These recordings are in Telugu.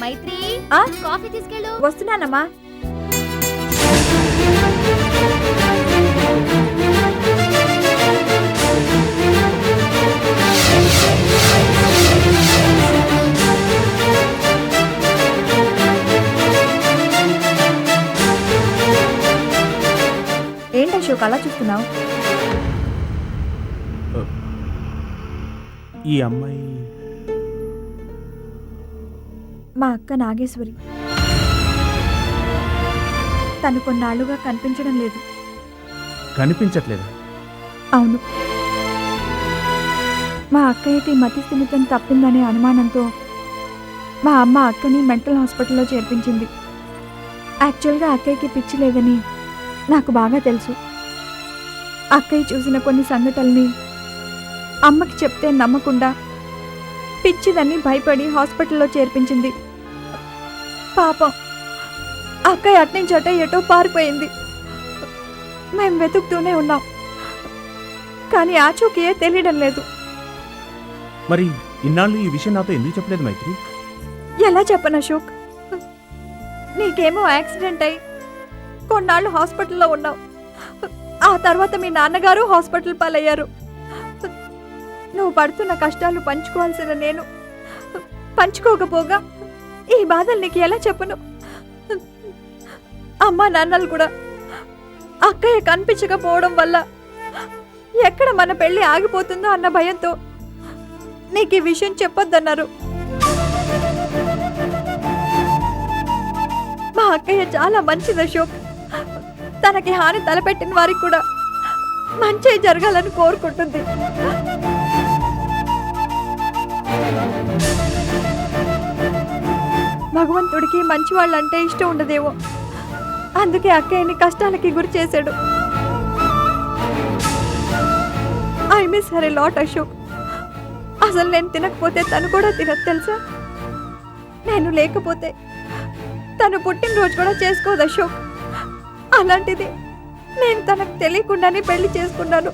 మైత్రి ఆ? కాఫీ తీసుకెళ్ళు. వస్తున్నానమ్మా. ఏంటి అశోక్ అలా చూస్తున్నావు? ఈ అమ్మాయి మా అక్క నాగేశ్వరి. తను కొన్నాళ్లుగా కనిపించడం లేదు. కనిపించట్లేదా? అవును. మా అక్కయ్యకి మతి స్థిమితం తప్పిందనే అనుమానంతో మా అమ్మ అక్కని మెంటల్ హాస్పిటల్లో చేర్పించింది. యాక్చువల్గా అక్కయ్యకి పిచ్చి లేదని నాకు బాగా తెలుసు. అక్కయ్య చూసిన కొన్ని సంఘటనల్ని అమ్మకి చెప్తే నమ్మకుండా పిచ్చిదని భయపడి హాస్పిటల్లో చేర్పించింది. పాపం అక్కయ్య అట్నుంచట ఎటో పారిపోయింది. మేము వెతుకుతూనే ఉన్నాం, కానీ ఆచూకీయే తెలియడం లేదు. మరి ఇన్నాళ్ళు ఈ విషయం నాతో ఎందుకు చెప్పలేదు మైత్రి? ఎలా చెప్పను అశోక్? నీకేమో యాక్సిడెంట్ అయి కొన్నాళ్ళు హాస్పిటల్లో ఉన్నావు. ఆ తర్వాత మీ నాన్నగారు హాస్పిటల్ పాలయ్యారు. నువ్వు పడుతున్న కష్టాలు పంచుకోవాల్సిన నేను పంచుకోకపోగా ఈ బాధలు నీకు ఎలా చెప్పను? అమ్మా నాన్నలు కూడా అక్కయ్య కనిపించకపోవడం వల్ల ఎక్కడ మన పెళ్లి ఆగిపోతుందో అన్న భయంతో నీకు ఈ విషయం చెప్పొద్దన్నారు. మా అక్కయ్య చాలా మంచిది అశోక్. తనకి హాని తలపెట్టిన వారికి కూడా మంచి జరగాలని కోరుకుంటుంది. భగవంతుడికి మంచి వాళ్ళంటే ఇష్టం ఉండదేమో, అందుకే అక్కయ్యని కష్టాలకి గురి చేశాడు. I miss her a lot Ashok. అసలు నేను తినకపోతే తను కూడా తినదు తెలుసా? నేను లేకపోతే తను పుట్టినరోజు కూడా చేసుకోదు అశోక్. అలాంటిది నేను తనకు తెలియకుండానే పెళ్లి చేసుకున్నాను.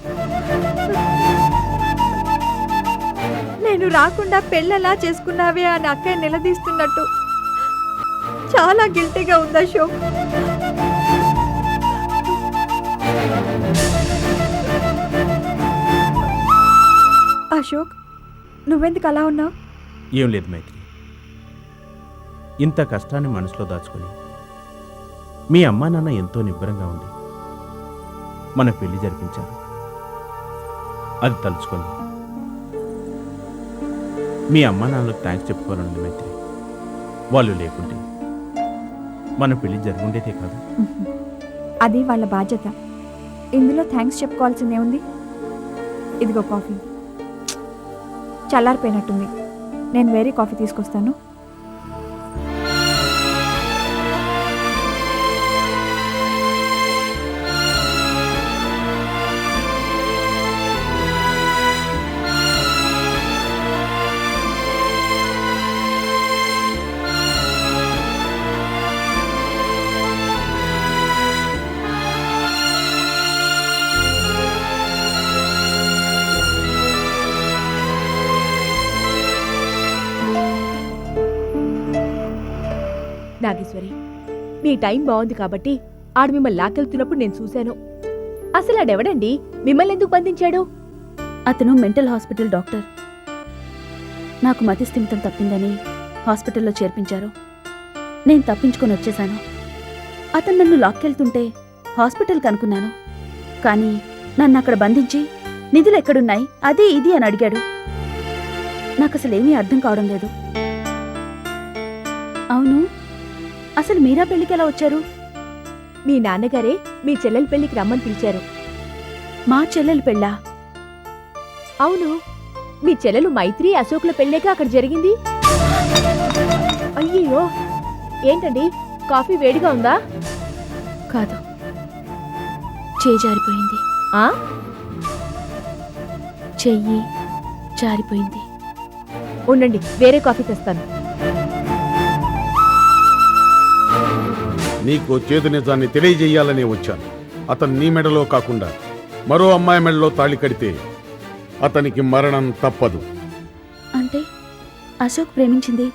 నేను రాకుండా పెళ్ళెలా చేసుకున్నావే అని అక్కయ్య నిలదీస్తున్నట్టు చాలా గిల్టీగా ఉంది అశోక్. అశోక్, నువ్వెందుకు అలా ఉన్నావు? ఏం లేదు మైత్రి, ఇంత కష్టాన్ని మనసులో దాచుకొని మీ అమ్మా నాన్న ఎంతో నిబ్బరంగా ఉండి మన పెళ్లి జరిపించారు. అది తలుచుకొని మీ అమ్మా నాన్నలకు థ్యాంక్స్ చెప్పుకోవాలండి మైత్రి. వాళ్ళు లేకుంటే మన పెళ్లి జరుగుండేదే కాదు. అది వాళ్ళ బాధ్యత. ఇందులో థ్యాంక్స్ చెప్పుకోవాల్సిందే ఉంది. ఇదిగో కాఫీ. చల్లారిపోయినట్టుంది, నేను వేరే కాఫీ తీసుకొస్తాను. నాగేశ్వరి, మీ టైం బాగుంది కాబట్టి ఆడు మిమ్మల్ని లాకెళ్తున్నప్పుడు నేను చూశాను. అసలు ఆడెవడండి మిమ్మల్ని ఎందుకు బంధించాడు? అతను మెంటల్ హాస్పిటల్ డాక్టర్. నాకు మతి స్థిమితం తప్పిందని హాస్పిటల్లో చేర్పించారు. నేను తప్పించుకొని వచ్చేశాను. అతను నన్ను లాక్కెళ్తుంటే హాస్పిటల్కి అనుకున్నాను, కానీ నన్ను అక్కడ బంధించి నిధులు ఎక్కడున్నాయి అది ఇది అని అడిగాడు. నాకు అసలేమీ అర్థం కావడం లేదు. అవును, అసలు మీరా పెళ్లికి ఎలా వచ్చారు? మీ నాన్నగారే మీ చెల్లెలి పెళ్లికి రమ్మని పిలిచారు. మా చెల్లెలు పెళ్ళా? అవును, మీ చెల్లెలు మైత్రి అశోక్ల పెళ్ళేగా అక్కడ జరిగింది. అయ్యో, ఏంటండి కాఫీ వేడిగా ఉందా? కాదు, చేయి జారిపోయింది. ఆ? చెయ్యి జారిపోయింది. ఉండండి, వేరే కాఫీ తెస్తాను. నీకు చేదు నిజాన్ని తెలియజేయాలనే వచ్చాను. అతను నీ మెడలో కాకుండా మరో అమ్మాయి మెడలో తాళి కడితే అతనికి మరణం తప్పదు. అంటే అశోక్ ప్రేమించింది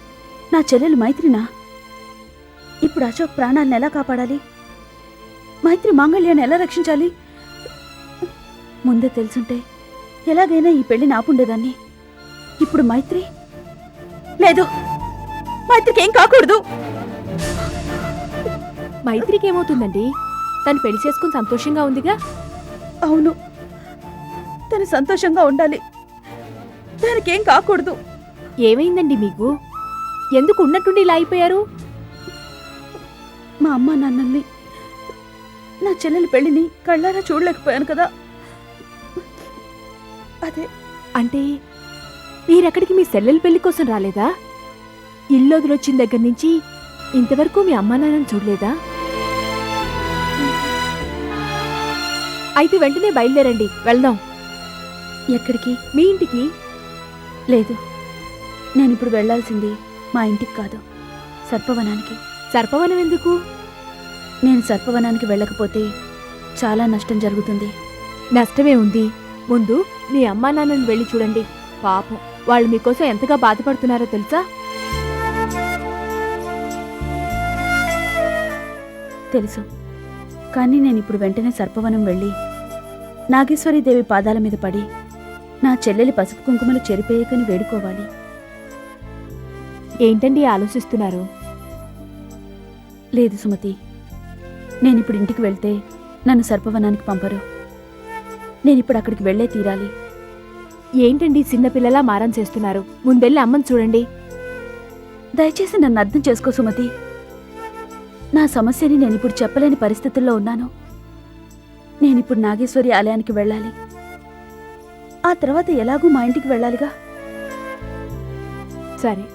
నా చెల్లెలు మైత్రినా? ఇప్పుడు అశోక్ ప్రాణాలను ఎలా కాపాడాలి? మైత్రి మాంగళ్యాన్ని ఎలా రక్షించాలి? ముందే తెలుసుంటే ఎలాగైనా ఈ పెళ్లిని ఆపుండేదాన్ని. ఇప్పుడు మైత్రి లేదు, మైత్రికి ఏం కాకూడదు. మైత్రికి ఏమవుతుందండి? తను పెళ్లి చేసుకుని సంతోషంగా ఉందిగా. అవును, తను సంతోషంగా ఉండాలి, దానికేం కాకూడదు. ఏమైందండి మీకు? ఎందుకు ఉన్నట్టుండి ఇలా అయిపోయారు? మా అమ్మ నాన్నల్ని, నా చెల్లెలి పెళ్లిని కళ్ళారా చూడలేకపోయాను కదా, అదే. అంటే మీరెక్కడికి మీ సెల్లెల పెళ్లి కోసం రాలేదా? ఇల్లు వదిలొచ్చిన దగ్గర నుంచి ఇంతవరకు మీ అమ్మా నాన్నని చూడలేదా? అయితే వెంటనే బయలుదేరండి, వెళ్దాం. ఎక్కడికి? మీ ఇంటికి. లేదు, నేనిప్పుడు వెళ్లాల్సింది మా ఇంటికి కాదు, సర్పవనానికి. సర్పవనం ఎందుకు? నేను సర్పవనానికి వెళ్ళకపోతే చాలా నష్టం జరుగుతుంది. నష్టమే ఉంది. ముందు మీ అమ్మా నాన్నని వెళ్ళి చూడండి. పాపం, వాళ్ళు మీకోసం ఎంతగా బాధపడుతున్నారో తెలుసా? తెలుసు, కానీ నేనిప్పుడు వెంటనే సర్పవనం వెళ్ళి నాగేశ్వరీదేవి పాదాల మీద పడి నా చెల్లెలి పసుపు కుంకుమలు చెరిపేయకని వేడుకోవాలి. ఏంటండి ఆలోచిస్తున్నారు? లేదు సుమతి, నేనిప్పుడు ఇంటికి వెళ్తే నన్ను సర్పవనానికి పంపరు. నేనిప్పుడు అక్కడికి వెళ్ళే తీరాలి. ఏంటండి చిన్నపిల్లలా మారం చేస్తున్నారు? ముందెళ్ళి అమ్మని చూడండి. దయచేసి నన్ను అర్థం చేసుకో సుమతి. నా సమస్యని నేనిప్పుడు చెప్పలేని పరిస్థితుల్లో ఉన్నాను. నేనిప్పుడు నాగేశ్వరి ఆలయానికి వెళ్ళాలి. ఆ తర్వాత ఎలాగూ మా ఇంటికి వెళ్ళాలిగా. సరే,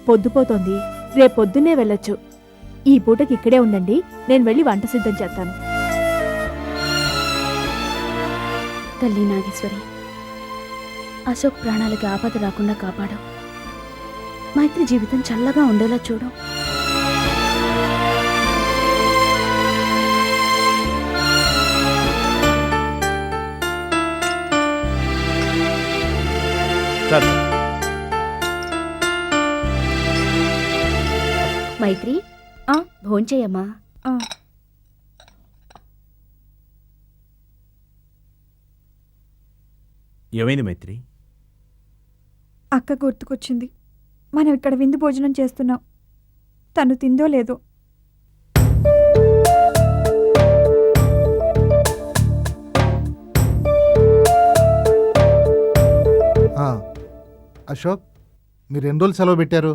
పొద్దుపోతోంది, రేపొద్దున్నే వెళ్ళొచ్చు. ఈ పూటకి ఇక్కడే ఉండండి, నేను వెళ్ళి వంట సిద్ధం చేస్తాను. తల్లి నాగేశ్వరి, అశోక్ ప్రాణాలకి ఆపద రాకుండా కాపాడు. మైత్రి జీవితం చల్లగా ఉండేలా చూడు. సార్, మైత్రి, భోంచేయమ్మా. ఏమైంది మైత్రి? అక్క గుర్తుకొచ్చింది. మనం ఇక్కడ విందు భోజనం చేస్తున్నాం. తను తిందో లేదో. అశోక్, మీరు ఎన్ని రోజులు సెలవు పెట్టారు?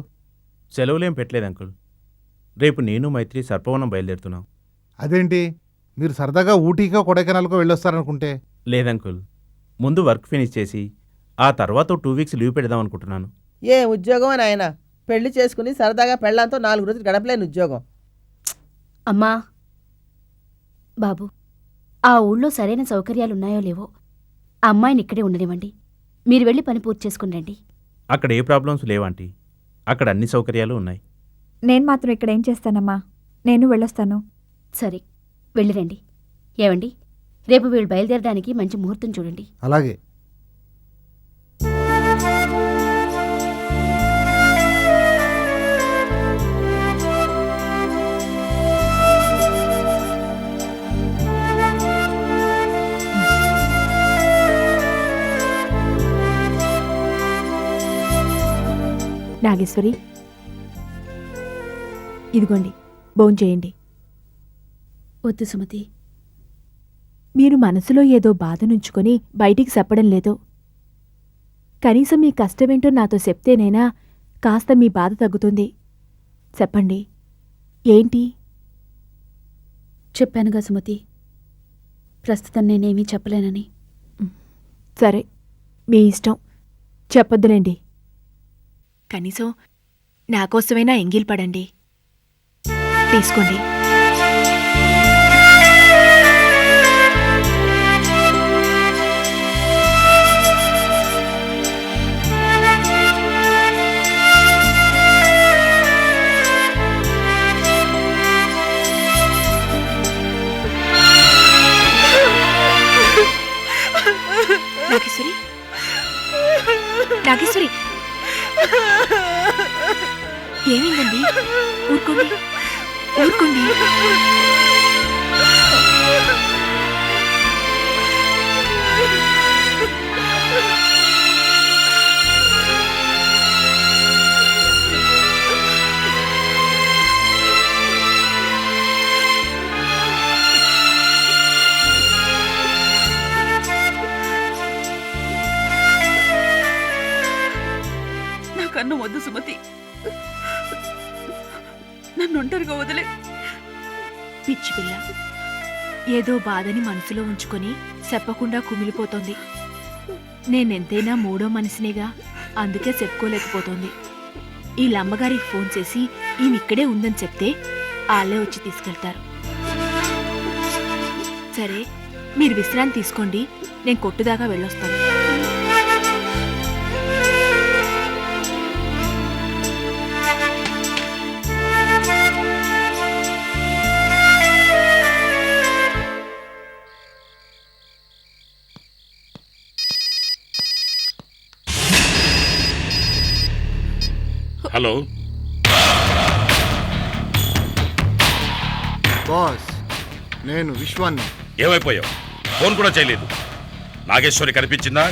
సెలవులేం పెట్టలేదు అంకుల్. రేపు నేను మైత్రి సర్పవనం బయలుదేరుతున్నాం. అదేంటి, మీరు సరదాగా ఊటీకో కొడైకెనాల్కో వెళ్ళొస్తారనుకుంటే. లేదంకుల్, ముందు వర్క్ ఫినిష్ చేసి ఆ తర్వాత 2 వీక్స్ లీవ్ పెడదాం అనుకుంటున్నాను. ఏ ఉద్యోగం అని ఆయన పెళ్లి చేసుకుని సరదాగా పెళ్ళంతో 4 రోజులు గడపలేని ఉద్యోగం. అమ్మా, బాబు, ఆ ఊళ్ళో సరైన సౌకర్యాలున్నాయో లేవో అమ్మాయిని ఇక్కడే ఉండనివ్వండి. మీరు వెళ్ళి పని పూర్తి చేసుకుని రండి. అక్కడ ఏ ప్రాబ్లమ్స్ లేవంటీ, అక్కడ అన్ని సౌకర్యాలు ఉన్నాయి. నేను మాత్రం ఇక్కడ ఏం చేస్తానమ్మా? నేను వెళ్ళొస్తాను. సరే, వెళ్ళిరండి. ఏవండి, రేపు వీళ్ళు బయలుదేరడానికి మంచి ముహూర్తం చూడండి. అలాగే. నాగేశ్వరి, ఇదిగోండి, భోంచేయండి. వద్దు సుమతి. మీరు మనసులో ఏదో బాధనుంచుకొని బయటికి చెప్పడం లేదో. కనీసం మీ కష్టమేంటో నాతో చెప్తేనైనా కాస్త మీ బాధ తగ్గుతుంది. చెప్పండి, ఏంటి? చెప్పానుగా సుమతి, ప్రస్తుతం నేనేమీ చెప్పలేనని. సరే, మీ ఇష్టం, చెప్పొద్దులేండి. కనీసం నాకోసమైనా ఎంగిల్ పడండి. తీసుకోండి. నాగేశ్వరి, నాగేశ్వరి, ఏమైందండి? ఊరుకోండి, ఊరుకోండి. నాకన్ను వద్దు సుమతి, నన్ను ఒంటరిగా వదిలే. పిచ్చి పిల్ల ఏదో బాధని మనసులో ఉంచుకొని చెప్పకుండా కుమిలిపోతోంది. నేనెంతైనా మూడో మనిషినేగా, అందుకే చెప్పుకోలేకపోతోంది. ఈ లమ్మగారికి ఫోన్ చేసి ఈమె ఇక్కడే ఉందని చెప్తే వాళ్ళే వచ్చి తీసుకెళ్తారు. సరే, మీరు విశ్రాంతి తీసుకోండి, నేను కొట్టుదాకా వెళ్ళొస్తాను. హలో బాస్, నేను విశ్వాన్ని. ఏమైపోయావు? ఫోన్ కూడా చేయలేదు. నాగేశ్వరి కనిపించిందా?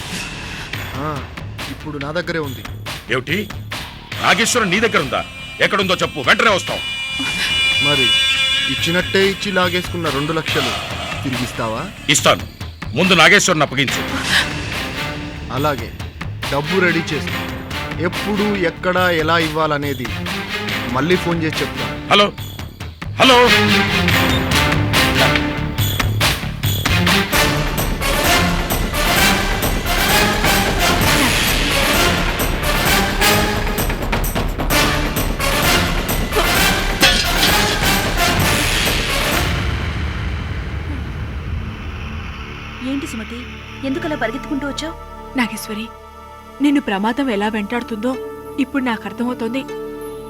ఇప్పుడు నా దగ్గరే ఉంది. ఏమిటి? నాగేశ్వరి నీ దగ్గర ఉందా? ఎక్కడుందో చెప్పు, వెంటనే వస్తాం. మరి ఇచ్చినట్టే ఇచ్చి లాగేసుకున్న 2 లక్షలు తిరిగిస్తావా? ఇస్తాను, ముందు నాగేశ్వరిని అప్పగించు. అలాగే, డబ్బు రెడీ చేస్తా. ఎప్పుడు ఎక్కడ ఎలా ఇవ్వాలనేది మళ్ళీ ఫోన్ చేసి చెప్తాను. హలో హలో, ఏంటి సుమతి, ఎందుకలా పరిగెత్తుకుంటూ వచ్చావు? నాగేశ్వరి, నిన్ను ప్రమాదం ఎలా వెంటాడుతుందో ఇప్పుడు నాకు అర్థమవుతోంది.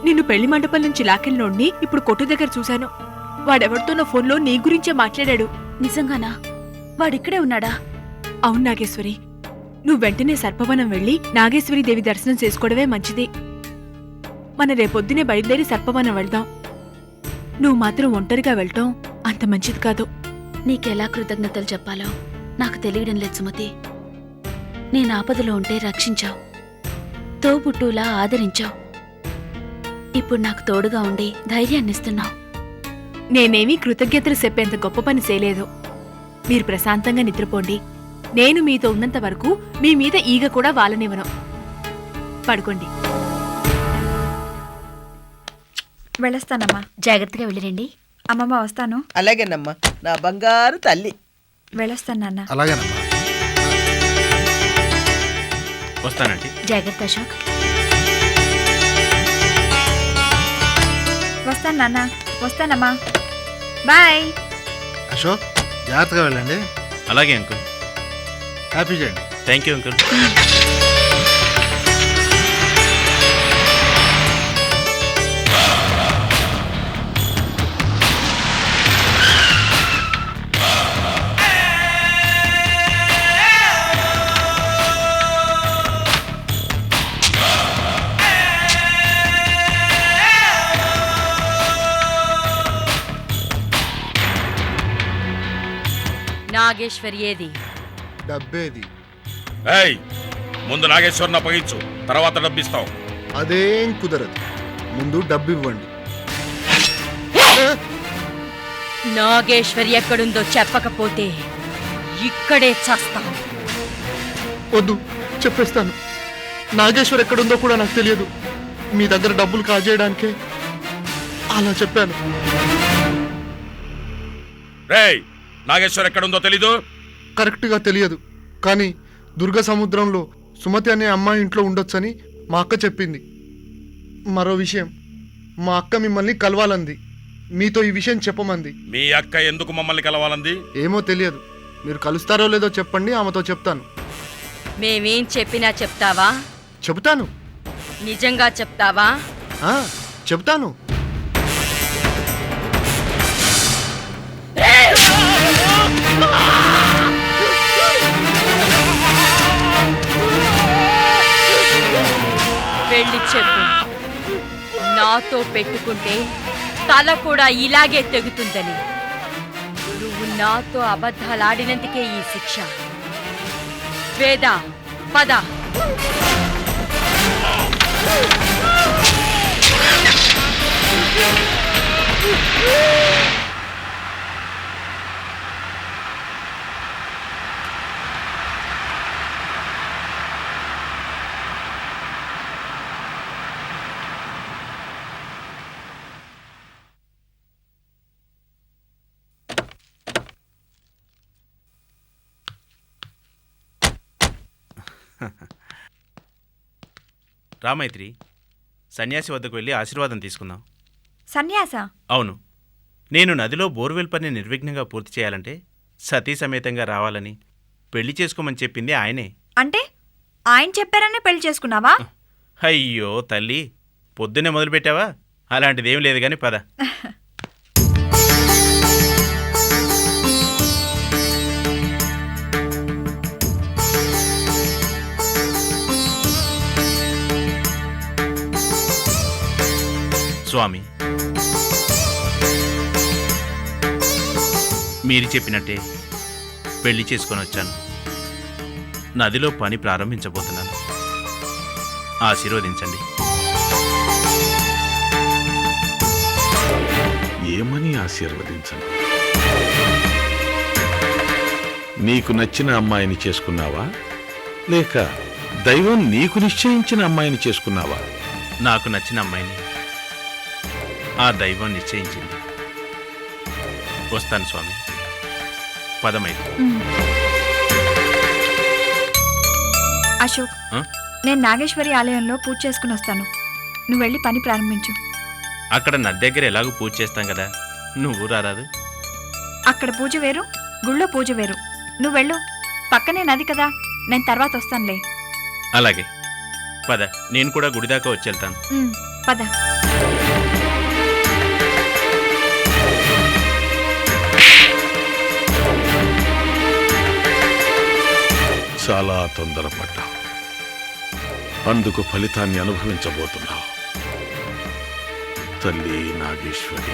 నిన్ను పెళ్లి మండపం నుంచి లాకెళ్ళినోడ్ని ఇప్పుడు కొట్టు దగ్గర చూశాను. వాడెవరితోనో ఫోన్లో నీ గురించే మాట్లాడాడు. నిజంగానా? వాడిక్కడే ఉన్నాడా? అవును నాగేశ్వరి, నువ్వు వెంటనే సర్పవనం వెళ్ళి నాగేశ్వరి దేవి దర్శనం చేసుకోవడమే మంచిది. మన రేపొద్దునే బయలుదేరి సర్పవనం వెళ్దాం. నువ్వు మాత్రం ఒంటరిగా వెళ్ళటం అంత మంచిది కాదు. నీకెలా కృతజ్ఞతలు చెప్పాలో నాకు తెలియడం లేదు సుమతి. నేను ఆపదలో ఉంటే రక్షించావు, తోబుట్టులా ఆదరించావు. ఇప్పుడు నాకు తోడుగా ఉండి ధైర్యాన్నిస్తున్నావు. నేనేమీ కృతజ్ఞతలు చెప్పేంత గొప్ప పని చేయలేదు. మీరు ప్రశాంతంగా నిద్రపోండి. నేను మీతో ఉన్నంత వరకు మీ మీద ఈగ కూడా వాలనివ్వను. పడుకోండి. వెళ్ళొస్తానమ్మా. జాగ్రత్తగా వెళ్ళిరండి. అమ్మమ్మ వస్తాను. అలాగేనమ్మా, నా బంగారు తల్లి. వెళ్ళొస్తాను నాన్న. అలాగేనమ్మా. వస్తానండి. జాగ్రత్త అశోక్. వస్తాను నాన్న. వస్తానమ్మా. బాయ్. అశోక్, జాగ్రత్తగా వెళ్ళండి. అలాగే అంకుల్. హ్యాపీ చేయండి. Thank you uncle. నాగేశ్వరి ఏది? డబ్బేది? ఏయ్, ముందు నాగేశ్వరిని అప్పగించు, తర్వాత డబ్బిస్తాం. అదేం కుదరదు. ముందు డబ్బు ఇవ్వండి. నాగేశ్వరి ఎక్కడుందో చెప్పకపోతే ఇక్కడే చస్తాం. వద్దు, చెప్పేస్తాను. నాగేశ్వర్ ఎక్కడుందో కూడా నాకు తెలియదు. మీ దగ్గర డబ్బులు కాజేయడానికే అలా చెప్పాను. రేయ్, నాగేశ్వరి ఎక్కడుందో తెలీదు? కరెక్ట్గా తెలియదు, కానీ దుర్గ సముద్రంలో సుమతి అనే అమ్మాయి ఇంట్లో ఉండొచ్చని మా అక్క చెప్పింది. మరో విషయం, మా అక్క మిమ్మల్ని కలవాలంది. మీతో ఈ విషయం చెప్పమంది. మీ అక్క ఎందుకు మమ్మల్ని కలవాలంది? ఏమో తెలియదు. మీరు కలుస్తారో లేదో చెప్పండి, ఆమెతో చెప్తాను. మేమేం చెప్పినా చెప్తావా? చెబుతాను. నిజంగా చెప్తావా? చెబుతాను. వెళ్ళి చెప్పు, నాతో పెట్టుకుంటే తల కూడా ఇలాగే తెగుతుందని. నువ్వు నాతో అబద్ధాలాడినందుకే ఈ శిక్ష. వేద, పద. రామైత్రి, సన్యాసి వద్దకు వెళ్ళి ఆశీర్వాదం తీసుకుందాం. సన్యాస? అవును, నేను నదిలో బోర్వెల్ పని నిర్విఘ్నంగా పూర్తి చేయాలంటే సతీ సమేతంగా రావాలని పెళ్లి చేసుకోమని చెప్పింది ఆయనే. అంటే ఆయన చెప్పారనే పెళ్లి చేసుకున్నావా? అయ్యో తల్లి, పొద్దున్నే మొదలుపెట్టావా? అలాంటిదేం లేదు కానీ పద. స్వామి, మీరు చెప్పినట్టే పెళ్లి చేసుకొని వచ్చాను. నదిలో పని ప్రారంభించబోతున్నాను. ఆశీర్వదించండి. ఏమని ఆశీర్వదించను? నీకు నచ్చిన అమ్మాయిని చేసుకున్నావా, లేక దైవం నీకు నిశ్చయించిన అమ్మాయిని చేసుకున్నావా? నాకు నచ్చిన అమ్మాయిని ఆ దైవం నిశ్చయించింది. వస్తాను స్వామి. పదమైంది. అశోక్, ఆ? నేను నాగేశ్వరి ఆలయంలో పూజ చేసుకుని వస్తాను. నువ్వు వెళ్ళి పని ప్రారంభించు. అక్కడ నది దగ్గర ఎలాగూ పూజ చేస్తాం కదా, నువ్వు రారాదు? అక్కడ పూజ వేరు, గుళ్ళో పూజ వేరు. నువ్వు వెళ్ళు, పక్కనే నది కదా, నేను తర్వాత వస్తానులే. అలాగే పద, నేను కూడా గుడి దాకా వచ్చేళ్తాను. పద. చాలా తొందరపడ్డావు, అందుకు ఫలితాన్ని అనుభవించబోతున్నావు. తల్లి నాగేశ్వరి.